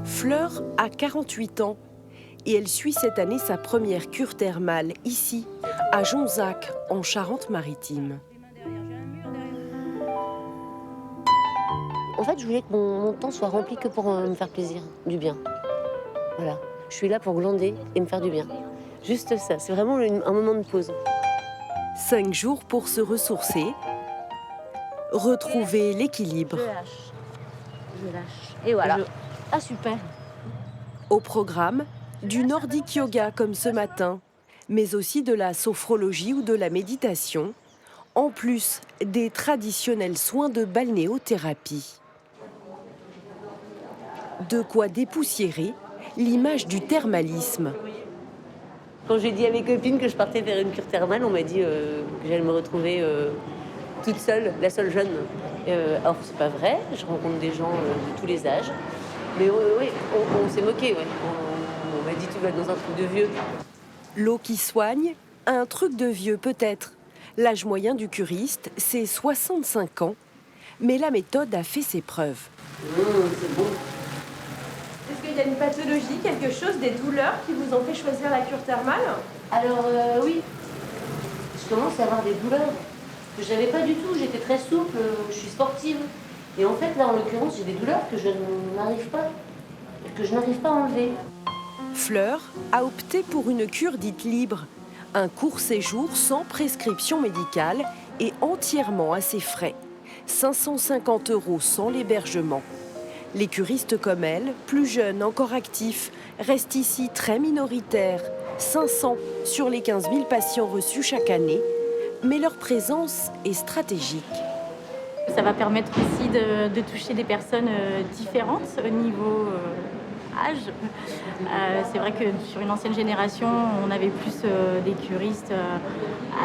Fleur a 48 ans et elle suit cette année sa première cure thermale ici, à Jonzac, en Charente-Maritime. En fait, je voulais que mon temps soit rempli que pour me faire plaisir, du bien. Voilà. Je suis là pour glander et me faire du bien. Juste ça, c'est vraiment un moment de pause. 5 jours pour se ressourcer, retrouver l'équilibre. Je lâche. Et voilà. Ah, super. Au programme, du nordic yoga comme ce matin, mais aussi de la sophrologie ou de la méditation, en plus des traditionnels soins de balnéothérapie. De quoi dépoussiérer l'image du thermalisme. Quand j'ai dit à mes copines que je partais faire une cure thermale, on m'a dit que j'allais me retrouver toute seule, la seule jeune. Or, c'est pas vrai, je rencontre des gens de tous les âges. Mais oui, on s'est moqué, ouais. On m'a dit tu vas dans un truc de vieux. L'eau qui soigne, un truc de vieux peut-être. L'âge moyen du curiste, c'est 65 ans. Mais la méthode a fait ses preuves. C'est bon. Est-ce qu'il y a une pathologie, quelque chose, des douleurs qui vous ont fait choisir la cure thermale? Alors oui, je commence à avoir des douleurs que j'avais pas du tout. J'étais très souple, je suis sportive. Et en fait, là, en l'occurrence, j'ai des douleurs que je n'arrive pas à enlever. Fleur a opté pour une cure dite libre, un court séjour sans prescription médicale et entièrement à ses frais. 550 € sans l'hébergement. Les curistes comme elle, plus jeunes, encore actifs, restent ici très minoritaires, 500 sur les 15 000 patients reçus chaque année, mais leur présence est stratégique. Ça va permettre aussi de toucher des personnes différentes au niveau âge. C'est vrai que sur une ancienne génération, on avait plus des curistes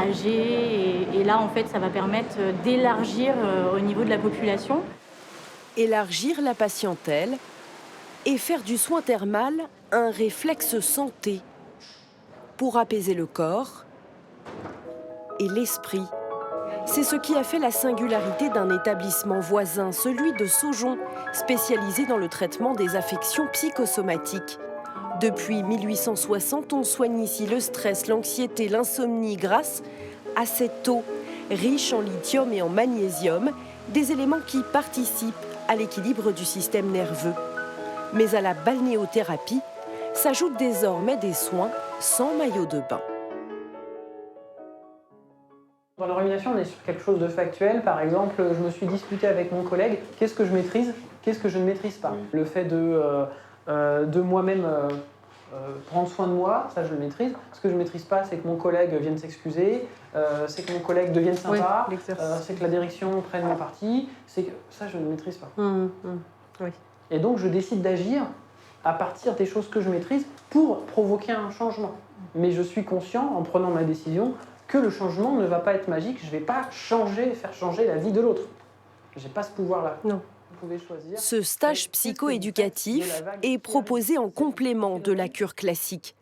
âgés et là, en fait, ça va permettre d'élargir au niveau de la population. Élargir la patientèle et faire du soin thermal un réflexe santé pour apaiser le corps et l'esprit. C'est ce qui a fait la singularité d'un établissement voisin, celui de Saujon, spécialisé dans le traitement des affections psychosomatiques. Depuis 1860, on soigne ici le stress, l'anxiété, l'insomnie grâce à cette eau riche en lithium et en magnésium, des éléments qui participent à l'équilibre du système nerveux. Mais à la balnéothérapie s'ajoutent désormais des soins sans maillot de bain. Dans la rumination, on est sur quelque chose de factuel. Par exemple, je me suis disputé avec mon collègue. Qu'est-ce que je maîtrise? Qu'est-ce que je ne maîtrise pas? Le fait de moi-même prendre soin de moi, ça je le maîtrise. Ce que je ne maîtrise pas, c'est que mon collègue vienne s'excuser, c'est que mon collègue devienne sympa, c'est que la direction prenne mon parti. C'est que ça, je ne maîtrise pas. Oui. Et donc, je décide d'agir à partir des choses que je maîtrise pour provoquer un changement. Mais je suis conscient, en prenant ma décision, que le changement ne va pas être magique. Je ne vais pas faire changer la vie de l'autre. Je n'ai pas ce pouvoir-là. Non. Vous pouvez choisir. Ce stage psychoéducatif est proposé en complément de la cure classique.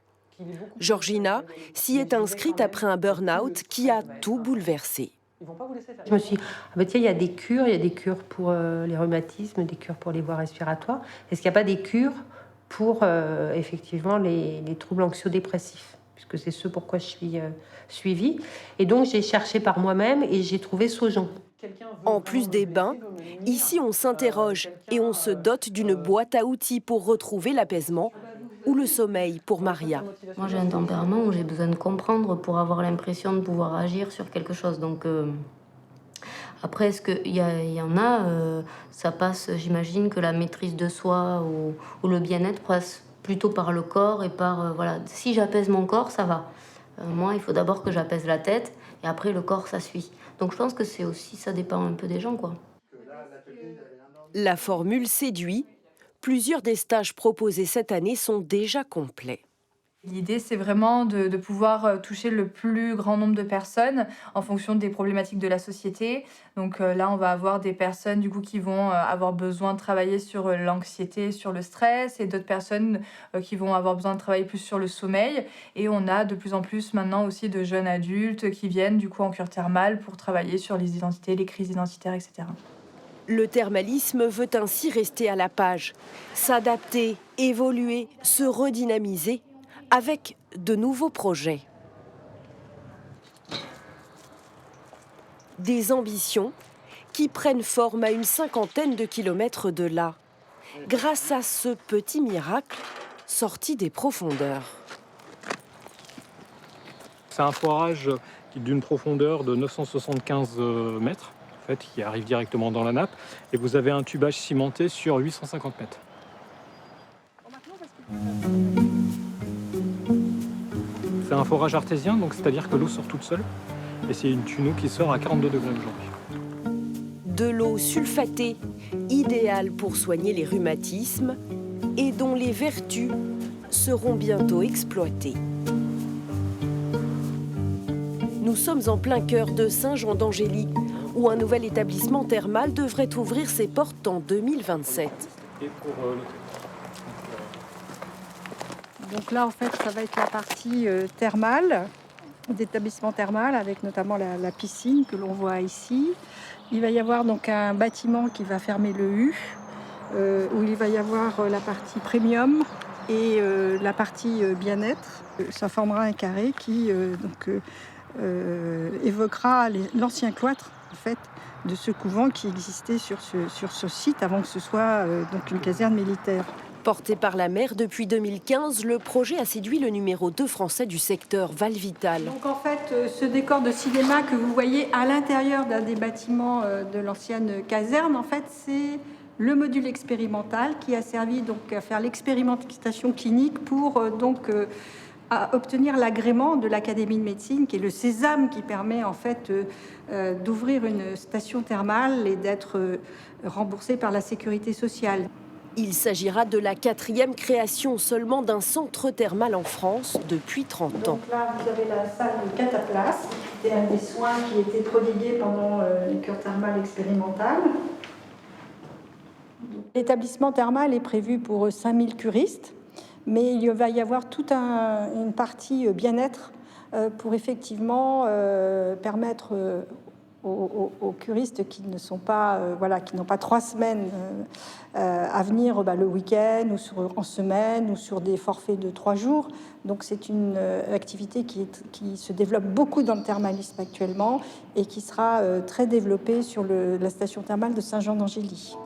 Georgina s'y est inscrite après un burn-out qui a tout bouleversé. Je me suis dit, ah ben tiens, il y a des cures pour les rhumatismes, des cures pour les voies respiratoires. Est-ce qu'il n'y a pas des cures pour effectivement les troubles anxio-dépressifs, puisque c'est ce pourquoi je suis suivie. Et donc j'ai cherché par moi-même et j'ai trouvé Saujon. En plus des bains, ici on s'interroge et on se dote d'une boîte à outils pour retrouver l'apaisement ou le sommeil pour Maria. Moi, j'ai un tempérament où j'ai besoin de comprendre pour avoir l'impression de pouvoir agir sur quelque chose. Donc, après, est-ce qu'il y en a, ça passe, j'imagine que la maîtrise de soi ou le bien-être passe plutôt par le corps et par, voilà, si j'apaise mon corps, ça va. Moi, il faut d'abord que j'apaise la tête et après, le corps, ça suit. Donc, je pense que c'est aussi, ça dépend un peu des gens, quoi. La formule séduit. Plusieurs des stages proposés cette année sont déjà complets. L'idée, c'est vraiment de pouvoir toucher le plus grand nombre de personnes en fonction des problématiques de la société. Donc là, on va avoir des personnes du coup, qui vont avoir besoin de travailler sur l'anxiété, sur le stress, et d'autres personnes qui vont avoir besoin de travailler plus sur le sommeil. Et on a de plus en plus maintenant aussi de jeunes adultes qui viennent du coup en cure thermale pour travailler sur les identités, les crises identitaires, etc. Le thermalisme veut ainsi rester à la page, s'adapter, évoluer, se redynamiser avec de nouveaux projets. Des ambitions qui prennent forme à une 50aine de kilomètres de là, grâce à ce petit miracle sorti des profondeurs. C'est un forage d'une profondeur de 975 mètres, en fait, qui arrive directement dans la nappe, et vous avez un tubage cimenté sur 850 mètres. C'est un forage artésien, donc c'est-à-dire que l'eau sort toute seule, et c'est une eau qui sort à 42 degrés aujourd'hui. De l'eau sulfatée, idéale pour soigner les rhumatismes et dont les vertus seront bientôt exploitées. Nous sommes en plein cœur de Saint-Jean-d'Angély, où un nouvel établissement thermal devrait ouvrir ses portes en 2027. Donc là, en fait, ça va être la partie thermale, d'établissement thermal, avec notamment la piscine que l'on voit ici. Il va y avoir donc un bâtiment qui va fermer le U, où il va y avoir la partie premium et la partie bien-être. Ça formera un carré qui évoquera l'ancien cloître, en fait, de ce couvent qui existait sur ce site avant que ce soit donc une caserne militaire. Porté par la mer depuis 2015, le projet a séduit le numéro 2 français du secteur, Valvital. Donc en fait, ce décor de cinéma que vous voyez à l'intérieur d'un des bâtiments de l'ancienne caserne, en fait, c'est le module expérimental qui a servi donc à faire l'expérimentation clinique pour à obtenir l'agrément de l'Académie de médecine, qui est le sésame qui permet en fait d'ouvrir une station thermale et d'être remboursé par la sécurité sociale. Il s'agira de la 4e création seulement d'un centre thermal en France depuis 30 ans. Donc là, vous avez la salle de cataplasme, qui était un des soins qui étaient prodigués pendant les cures thermales expérimentales. L'établissement thermal est prévu pour 5000 curistes, mais il va y avoir toute une partie bien-être pour effectivement permettre aux curistes qui ne sont pas, qui n'ont pas 3 semaines à venir le week-end ou en semaine ou sur des forfaits de 3 jours. Donc c'est une activité qui se développe beaucoup dans le thermalisme actuellement et qui sera très développée sur la station thermale de Saint-Jean-d'Angély.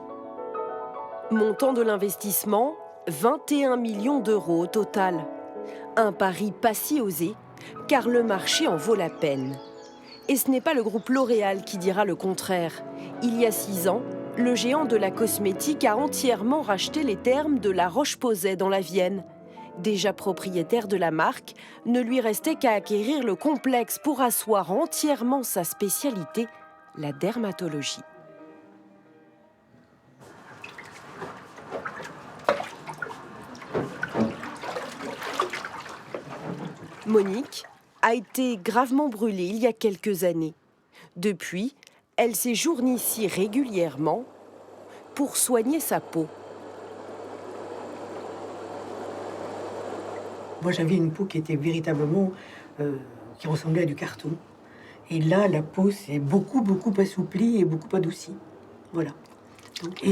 Montant de l'investissement, 21 millions d'euros au total. Un pari pas si osé, car le marché en vaut la peine. Et ce n'est pas le groupe L'Oréal qui dira le contraire. Il y a 6 ans, le géant de la cosmétique a entièrement racheté les thermes de La Roche-Posay dans la Vienne. Déjà propriétaire de la marque, ne lui restait qu'à acquérir le complexe pour asseoir entièrement sa spécialité, la dermatologie. Monique a été gravement brûlée il y a quelques années. Depuis, elle séjourne ici régulièrement pour soigner sa peau. Moi, j'avais une peau qui était véritablement, qui ressemblait à du carton. Et là, la peau s'est beaucoup assouplie et beaucoup adoucie. Voilà. Donc,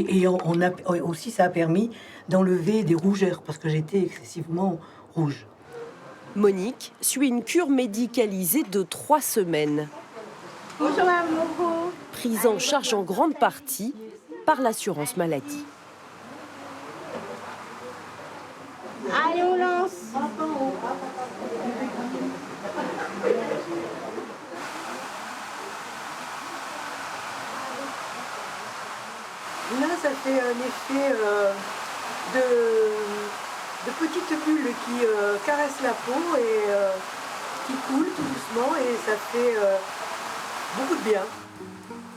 aussi, ça a permis d'enlever des rougeurs parce que j'étais excessivement rouge. Monique suit une cure médicalisée de 3 semaines. Bonjour, Momo. Prise en charge en grande partie par l'assurance maladie. Allez, on lance. Là, ça fait un effet de petites bulles qui caressent la peau et qui coulent tout doucement et ça fait beaucoup de bien.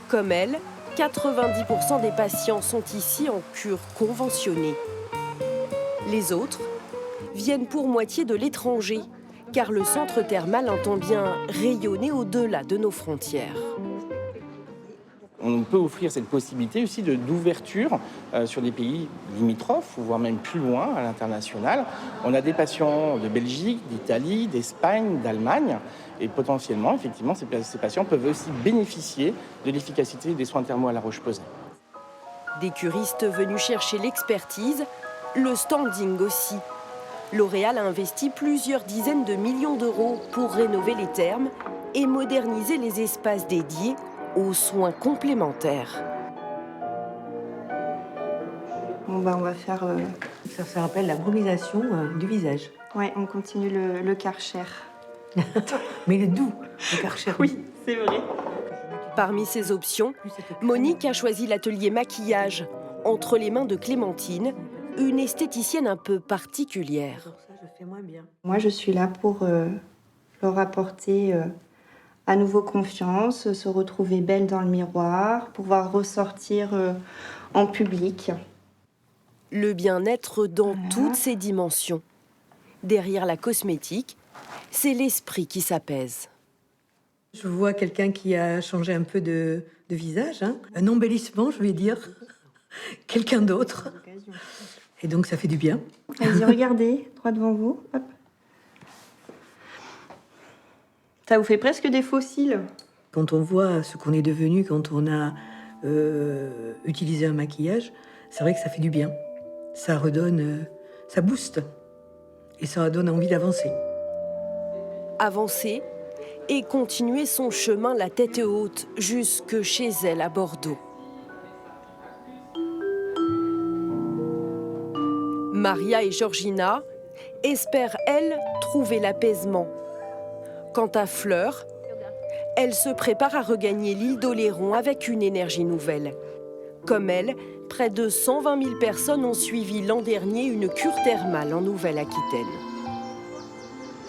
Comme elle, 90% des patients sont ici en cure conventionnée. Les autres viennent pour moitié de l'étranger, car le centre thermal entend bien rayonner au-delà de nos frontières. On peut offrir cette possibilité aussi d'ouverture sur des pays limitrophes, voire même plus loin, à l'international. On a des patients de Belgique, d'Italie, d'Espagne, d'Allemagne. Et potentiellement, effectivement, ces patients peuvent aussi bénéficier de l'efficacité des soins thermaux à La Roche-Posay. Des curistes venus chercher l'expertise, le standing aussi. L'Oréal a investi plusieurs dizaines de millions d'euros pour rénover les thermes et moderniser les espaces dédiés aux soins complémentaires. Bon, on va faire... Ça se rappelle la brumisation du visage. Ouais, on continue le Karcher. Mais le doux, le Karcher. Oui, c'est vrai. Parmi ces options, Monique a choisi l'atelier maquillage entre les mains de Clémentine, une esthéticienne un peu particulière. Ça, je fais moins bien. Moi, je suis là pour leur apporter à nouveau confiance, se retrouver belle dans le miroir, pouvoir ressortir en public. Le bien-être dans toutes ses dimensions. Derrière la cosmétique, c'est l'esprit qui s'apaise. Je vois quelqu'un qui a changé un peu de visage, hein. Un embellissement, je vais dire. Quelqu'un d'autre. Et donc, ça fait du bien. Allez-y, regardez, droit devant vous. Hop. Ça vous fait presque des fossiles. Quand on voit ce qu'on est devenu, quand on a utilisé un maquillage, c'est vrai que ça fait du bien. Ça redonne, ça booste. Et ça donne envie d'avancer. Avancer et continuer son chemin la tête haute jusque chez elle à Bordeaux. Maria et Georgina espèrent, elles, trouver l'apaisement. Quant à Fleur, elle se prépare à regagner l'île d'Oléron avec une énergie nouvelle. Comme elle, près de 120 000 personnes ont suivi l'an dernier une cure thermale en Nouvelle-Aquitaine.